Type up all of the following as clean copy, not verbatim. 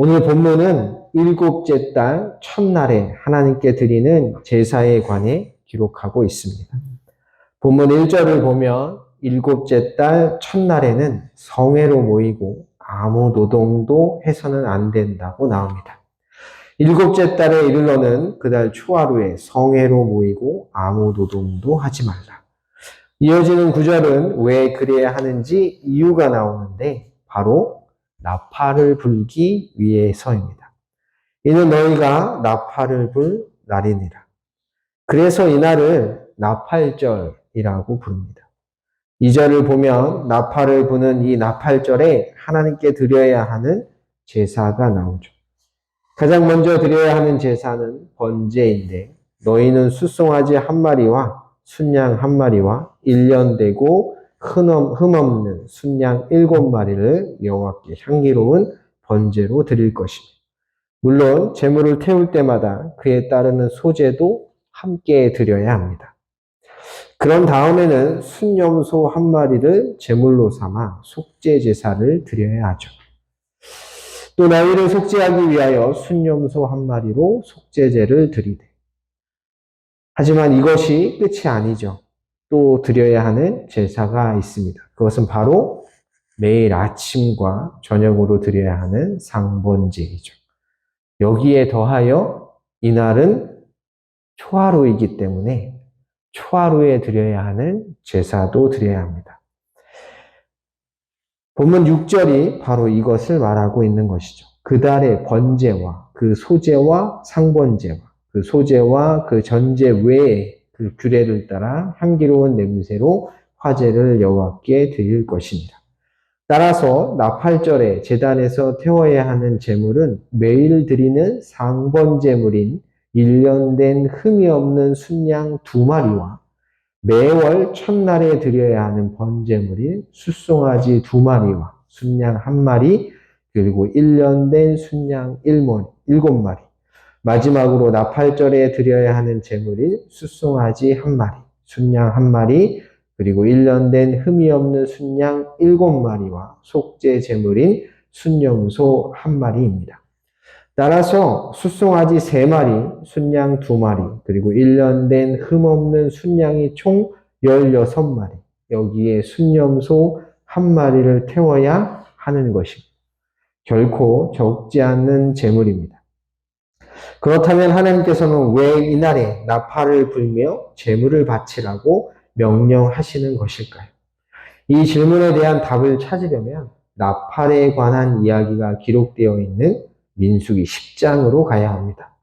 오늘 본문은 일곱째 달 첫날에 하나님께 드리는 제사에 관해 기록하고 있습니다. 본문 1절을 보면 일곱째 달 첫날에는 성회로 모이고 아무 노동도 해서는 안 된다고 나옵니다. 일곱째 달에 이르러는 그달 초하루에 성회로 모이고 아무 노동도 하지 말라. 이어지는 구절은 왜 그래야 하는지 이유가 나오는데 바로 나팔을 불기 위해서입니다. 이는 너희가 나팔을 불 날이니라. 그래서 이날을 나팔절이라고 부릅니다. 이 절을 보면 나팔을 부는 이 나팔절에 하나님께 드려야 하는 제사가 나오죠. 가장 먼저 드려야 하는 제사는 번제인데 너희는 숫송아지 한 마리와 순양 한 마리와 1년 되고 흠없는 순양 7마리를 여호와께 향기로운 번제로 드릴 것입니다. 물론 제물을 태울 때마다 그에 따르는 소제도 함께 드려야 합니다. 그런 다음에는 순염소 한 마리를 제물로 삼아 속죄 제사를 드려야 하죠. 또 너희를 속죄하기 위하여 순염소 한 마리로 속죄제를 드리되. 하지만 이것이 끝이 아니죠. 또 드려야 하는 제사가 있습니다. 그것은 바로 매일 아침과 저녁으로 드려야 하는 상번제이죠. 여기에 더하여 이날은 초하루이기 때문에 초하루에 드려야 하는 제사도 드려야 합니다. 본문 6절이 바로 이것을 말하고 있는 것이죠. 그 달의 번제와 그 소제와 상번제와 그 소제와 그 전제 외에 그 규례를 따라 향기로운 냄새로 화제를 여호와께 드릴 것입니다. 따라서 나팔절에 제단에서 태워야 하는 제물은 매일 드리는 상번제물인 1년 된 흠이 없는 순양 2마리와 매월 첫날에 드려야 하는 번제물인 숫송아지 2마리와 순양 1마리 그리고 1년 된 순양 7마리 마지막으로 나팔절에 드려야 하는 제물인 숫송아지 1마리 순양 1마리 그리고 1년 된 흠이 없는 순양 7마리와 속죄 제물인 순염소 1마리입니다. 따라서 숫송아지 3마리, 순양 2마리, 그리고 1년 된 흠없는 순양이 총 16마리, 여기에 순염소 1마리를 태워야 하는 것입니다. 결코 적지 않는 제물입니다. 그렇다면 하나님께서는 왜 이날에 나팔을 불며 제물을 바치라고 명령하시는 것일까요? 이 질문에 대한 답을 찾으려면 나팔에 관한 이야기가 기록되어 있는 민수기 10장으로 가야 합니다.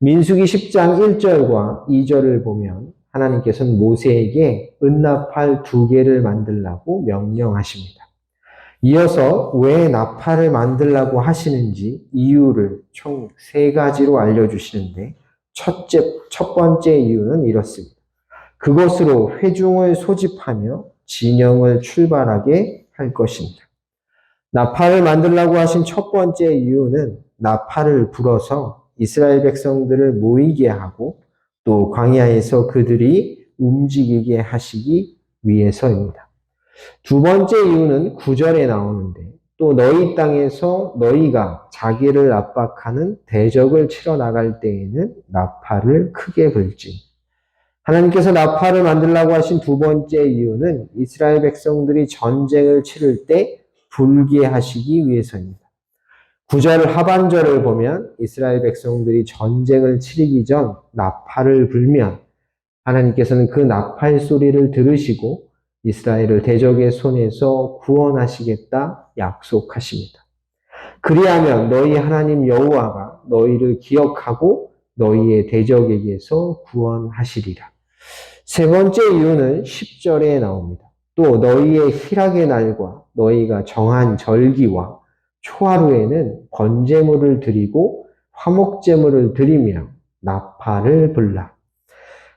민수기 10장 1절과 2절을 보면 하나님께서는 모세에게 은나팔 2개를 만들라고 명령하십니다. 이어서 왜 나팔을 만들라고 하시는지 이유를 총 3가지로 알려주시는데 첫 번째 이유는 이렇습니다. 그것으로 회중을 소집하며 진영을 출발하게 할 것입니다. 나팔을 만들라고 하신 첫 번째 이유는 나팔을 불어서 이스라엘 백성들을 모이게 하고 또 광야에서 그들이 움직이게 하시기 위해서입니다. 두 번째 이유는 9절에 나오는데 또 너희 땅에서 너희가 자기를 압박하는 대적을 치러 나갈 때에는 나팔을 크게 불지. 하나님께서 나팔을 만들라고 하신 두 번째 이유는 이스라엘 백성들이 전쟁을 치를 때 불게 하시기 위해서입니다. 9절 하반절을 보면 이스라엘 백성들이 전쟁을 치르기 전 나팔을 불면 하나님께서는 그 나팔 소리를 들으시고 이스라엘을 대적의 손에서 구원하시겠다 약속하십니다. 그리하면 너희 하나님 여호와가 너희를 기억하고 너희의 대적에게서 구원하시리라. 세 번째 이유는 10절에 나옵니다. 또 너희의 희락의 날과 너희가 정한 절기와 초하루에는 번제물을 드리고 화목제물을 드리며 나팔을 불라.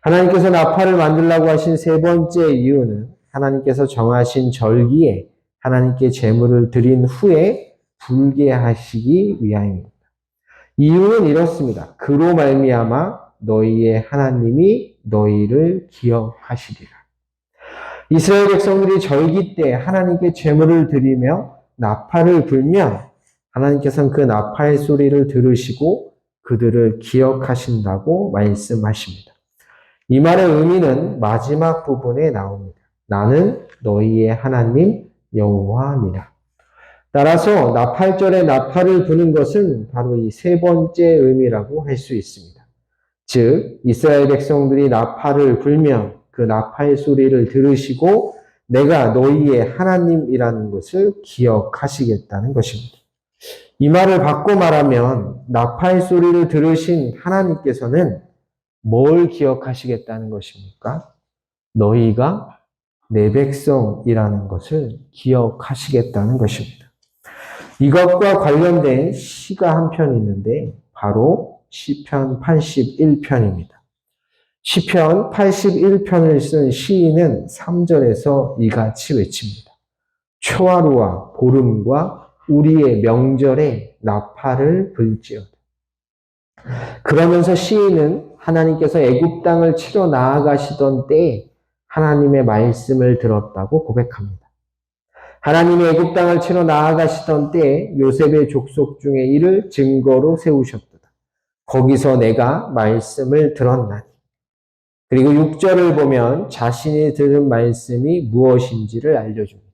하나님께서 나팔을 만들라고 하신 세 번째 이유는 하나님께서 정하신 절기에 하나님께 제물을 드린 후에 불게 하시기 위함입니다. 이유는 이렇습니다. 그로 말미암아 너희의 하나님이 너희를 기억하시리라. 이스라엘 백성들이 절기 때 하나님께 제물을 드리며 나팔을 불면 하나님께서는 그 나팔 소리를 들으시고 그들을 기억하신다고 말씀하십니다. 이 말의 의미는 마지막 부분에 나옵니다. 나는 너희의 하나님 여호와니라. 따라서 나팔절에 나팔을 부는 것은 바로 이 세 번째 의미라고 할 수 있습니다. 즉 이스라엘 백성들이 나팔을 불면 그 나팔 소리를 들으시고 내가 너희의 하나님이라는 것을 기억하시겠다는 것입니다. 이 말을 바꿔 말하면 나팔 소리를 들으신 하나님께서는 뭘 기억하시겠다는 것입니까? 너희가 내 백성이라는 것을 기억하시겠다는 것입니다. 이것과 관련된 시가 한 편 있는데 바로 시편 81편입니다. 시편 81편을 쓴 시인은 3절에서 이같이 외칩니다. 초하루와 보름과 우리의 명절에 나팔을 불지어다. 그러면서 시인은 하나님께서 애굽 땅을 치러 나아가시던 때에 하나님의 말씀을 들었다고 고백합니다. 하나님이 애굽 땅을 치러 나아가시던 때에 요셉의 족속 중에 이를 증거로 세우셨도다. 거기서 내가 말씀을 들었나니. 그리고 6절을 보면 자신이 들은 말씀이 무엇인지를 알려줍니다.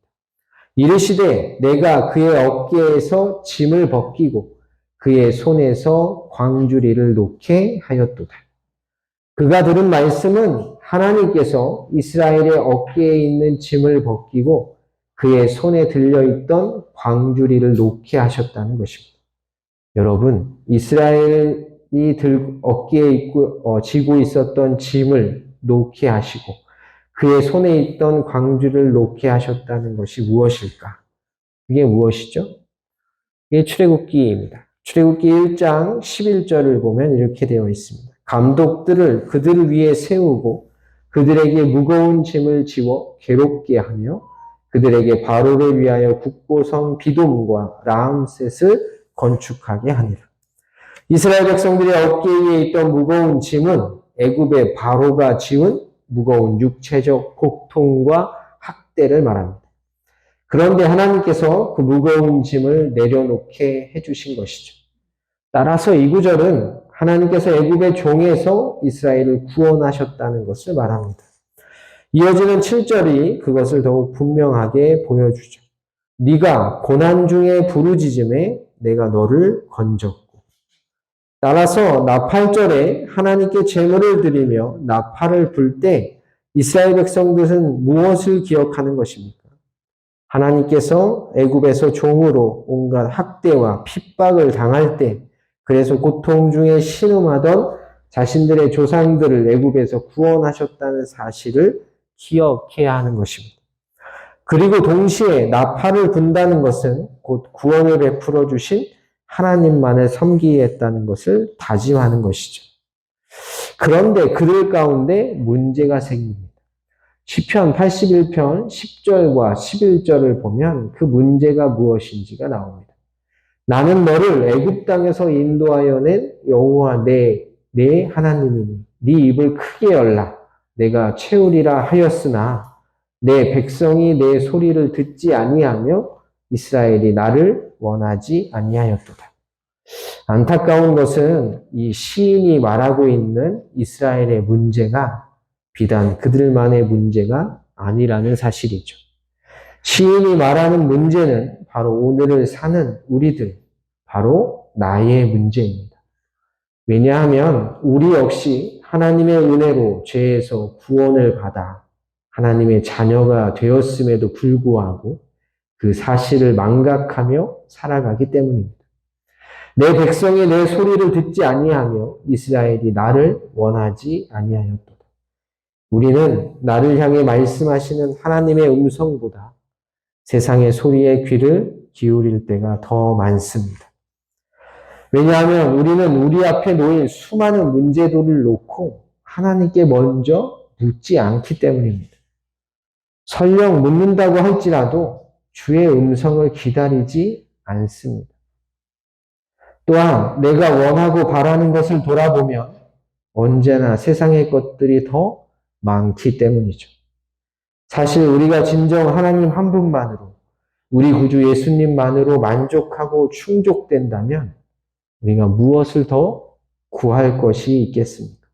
이르시되 내가 그의 어깨에서 짐을 벗기고 그의 손에서 광주리를 놓게 하였도다. 그가 들은 말씀은 하나님께서 이스라엘의 어깨에 있는 짐을 벗기고 그의 손에 들려있던 광주리를 놓게 하셨다는 것입니다. 여러분, 이스라엘이 어깨에 지고 있었던 짐을 놓게 하시고 그의 손에 있던 광주를 놓게 하셨다는 것이 무엇일까? 그게 무엇이죠? 이게 출애굽기입니다. 출애굽기 1장 11절을 보면 이렇게 되어 있습니다. 감독들을 그들 위에 세우고 그들에게 무거운 짐을 지워 괴롭게 하며 그들에게 바로를 위하여 국보성 비돔과 라암셋을 건축하게 하니라. 이스라엘 백성들의 어깨 위에 있던 무거운 짐은 애굽의 바로가 지은 무거운 육체적 고통과 학대를 말합니다. 그런데 하나님께서 그 무거운 짐을 내려놓게 해주신 것이죠. 따라서 이 구절은 하나님께서 애굽의 종에서 이스라엘을 구원하셨다는 것을 말합니다. 이어지는 7절이 그것을 더욱 분명하게 보여주죠. 네가 고난 중에 부르짖음에 내가 너를 건졌고. 따라서 나팔절에 하나님께 제물을 드리며 나팔을 불 때 이스라엘 백성들은 무엇을 기억하는 것입니까? 하나님께서 애굽에서 종으로 온갖 학대와 핍박을 당할 때 그래서 고통 중에 신음하던 자신들의 조상들을 애굽에서 구원하셨다는 사실을 기억해야 하는 것입니다. 그리고 동시에 나팔을 분다는 것은 곧 구원을 베풀어 주신 하나님만을 섬기겠다는 것을 다짐하는 것이죠. 그런데 그들 가운데 문제가 생깁니다. 시편 81편 10절과 11절을 보면 그 문제가 무엇인지가 나옵니다. 나는 너를 애굽 땅에서 인도하여 낸 여호와 내 하나님이니 네 입을 크게 열라 내가 채우리라 하였으나 내 백성이 내 소리를 듣지 아니하며 이스라엘이 나를 원하지 아니하였도다. 안타까운 것은 이 시인이 말하고 있는 이스라엘의 문제가 비단 그들만의 문제가 아니라는 사실이죠. 시인이 말하는 문제는 바로 오늘을 사는 우리들, 바로 나의 문제입니다. 왜냐하면 우리 역시 하나님의 은혜로 죄에서 구원을 받아 하나님의 자녀가 되었음에도 불구하고 그 사실을 망각하며 살아가기 때문입니다. 내 백성이 내 소리를 듣지 아니하며 이스라엘이 나를 원하지 아니하였도다. 우리는 나를 향해 말씀하시는 하나님의 음성보다 세상의 소리에 귀를 기울일 때가 더 많습니다. 왜냐하면 우리는 우리 앞에 놓인 수많은 문제들을 놓고 하나님께 먼저 묻지 않기 때문입니다. 설령 묻는다고 할지라도 주의 음성을 기다리지 않습니다. 또한 내가 원하고 바라는 것을 돌아보면 언제나 세상의 것들이 더 많기 때문이죠. 사실 우리가 진정 하나님 한 분만으로 우리 구주 예수님만으로 만족하고 충족된다면 우리가 무엇을 더 구할 것이 있겠습니까?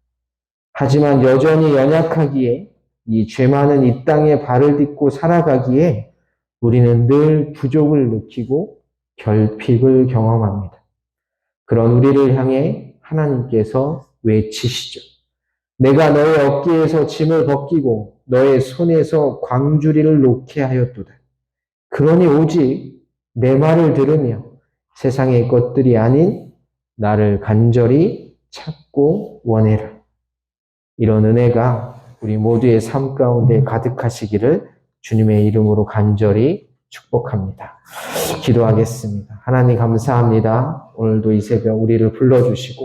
하지만 여전히 연약하기에 이 죄 많은 이 땅에 발을 딛고 살아가기에 우리는 늘 부족을 느끼고 결핍을 경험합니다. 그런 우리를 향해 하나님께서 외치시죠. 내가 너의 어깨에서 짐을 벗기고 너의 손에서 광주리를 놓게 하였도다. 그러니 오직 내 말을 들으며 세상의 것들이 아닌 나를 간절히 찾고 원해라. 이런 은혜가 우리 모두의 삶 가운데 가득하시기를 주님의 이름으로 간절히 축복합니다. 기도하겠습니다. 하나님 감사합니다. 오늘도 이 새벽 우리를 불러주시고